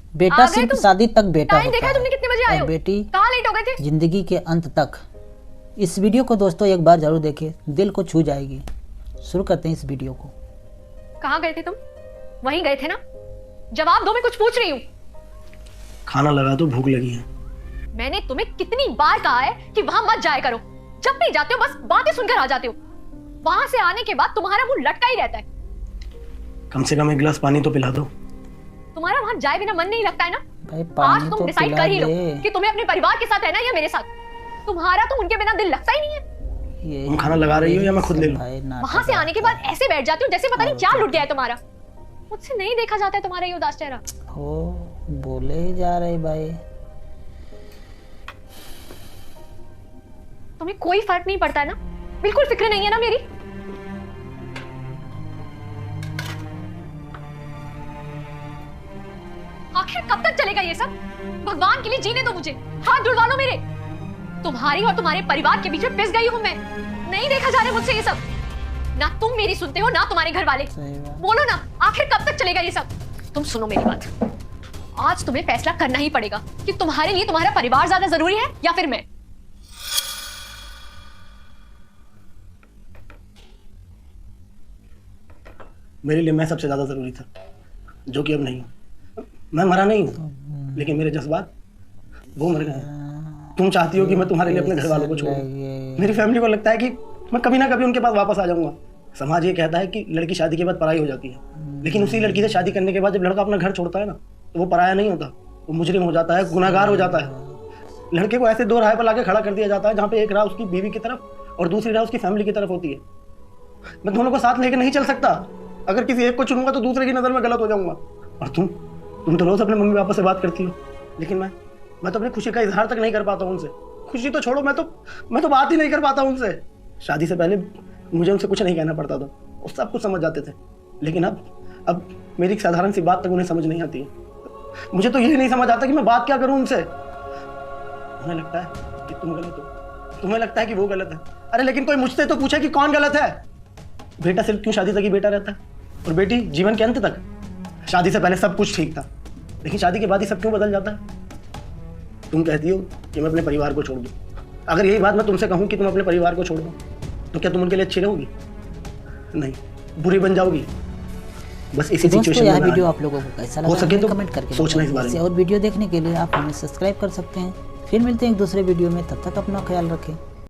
बेटा सिर्फ शादी तक बेटा टाइम होता देखा है तुमने कितने बजे आए हो? बेटी कहाँ लेट हो गए थे? जिंदगी के अंत तक। इस वीडियो को दोस्तों एक बार जरूर देखें, दिल को छू जाएगी। शुरू करते हैं इस वीडियो को। कहाँ गए थे तुम? वहीं गए थे ना? जवाब दो, मैं कुछ पूछ रही हूँ। खाना लगा दो, भूख लगी है। मैंने तुम्हें कितनी बार कहा है कि वहां मत जाया करो। जब भी जाते हो बस बातें सुनकर आ जाते हो। वहां से आने के बाद तुम्हारा मुंह लटका ही रहता है। कम से कम एक गिलास पानी तो पिला दो। तुम्हारा वहां जाए बिना मन नहीं लगता है ना? भाई आज पानी तुम तो डिसाइड पिला कर ही लो दे। कि तुम्हें अपने परिवार के साथ रहना है या मेरे साथ। तुम्हारा तो उनके बिना दिल लगता ही नहीं है। तुम खाना लगा रही हो या मैं खुद ले लूं? वहां से आने के बाद ऐसे बैठ जाती हो जैसे पता नहीं क्या लुट गया है तुम्हारा। मुझसे नहीं देखा जाता है तुम्हारा ये उदास चेहरा। हो बोले ही जा रहे भाई। तुम्हें कोई फर्क नहीं पड़ता है ना? बिल्कुल फिक्र नहीं है ना मेरी? आखिर कब तक चलेगा ये सब? भगवान के लिए जीने दो मुझे। हाथ जुड़वा लो मेरे। तुम्हारी और तुम्हारे परिवार के बीच में पिस गई हूं मैं। नहीं देखा जा रहा मुझसे ये सब। ना तुम मेरी सुनते हो ना तुम्हारे घर वाले। बोलो ना, आखिर कब तक चलेगा ये सब? तुम सुनो मेरी बात। आज तुम्हें फैसला करना ही पड़ेगा कि तुम्हारे लिए तुम्हारा परिवार ज्यादा जरूरी है या फिर मैं। मेरे लिए मैं सबसे ज्यादा जरूरी था, जो कि अब नहीं हूं। मैं मरा नहीं हूं, लेकिन मेरे जज्बात वो मर गए हैं। तुम चाहती हो कि मैं तुम्हारे लिए अपने घर वालों को छोड़ दूं। मेरी फैमिली को लगता है कि मैं कभी ना कभी उनके पास वापस आ जाऊंगा। समाज ये कहता है कि लड़की शादी के बाद पराई हो जाती है, लेकिन उसी लड़की से शादी करने के बाद जब लड़का अपना घर छोड़ता है ना, तो वो पराया नहीं होता, वो मुजरिम हो जाता है, गुनाहगार हो जाता है। लड़के को ऐसे दो राह पर लाके खड़ा कर दिया जाता है, जहाँ पे एक राह उसकी बीवी की तरफ और दूसरी राह उसकी फैमिली की तरफ होती है। मैं दोनों को साथ लेके नहीं चल सकता। अगर किसी एक को चुनूंगा तो दूसरे की नजर में गलत हो जाऊंगा। और तुम तो रोज अपने मम्मी पापा से बात करती हो, लेकिन मैं तो अपनी खुशी का इजहार तक नहीं कर पाता हूँ उनसे। खुशी तो छोड़ो, मैं तो बात ही नहीं कर पाता उनसे। शादी से पहले मुझे उनसे कुछ नहीं कहना पड़ता था, वो सब कुछ समझ जाते थे, लेकिन अब मेरी एक साधारण सी बात तक उन्हें समझ नहीं आती है। मुझे तो यही नहीं समझ आता कि मैं बात क्या करूं उनसे। उन्हें लगता है कि तुम गलत हो, तुम्हें लगता है कि वो गलत है। अरे लेकिन कोई मुझसे तो पूछे कि कौन गलत है? बेटा सिर्फ क्यों शादी तक ही बेटा रहता है, और बेटी जीवन के अंत तक? शादी से पहले सब कुछ ठीक था, लेकिन शादी के बाद ही सब क्यों बदल जाता है? तुम कहती हो कि मैं अपने परिवार को छोड़ दूं। अगर यही बात मैं तुमसे कहूं कि तुम अपने परिवार को छोड़ दो, तो क्या तुम उनके लिए अच्छी रहोगी? नहीं, बुरी बन जाओगी। बस इसी सिचुएशन में वीडियो आप लोगों को कैसा लगा हो सके तो कमेंट करके सोचना इस बारे में। और वीडियो देखने के लिए आप हमें सब्सक्राइब कर सकते हैं। फिर मिलते हैं एक दूसरे वीडियो में, तब तक अपना ख्याल रखें।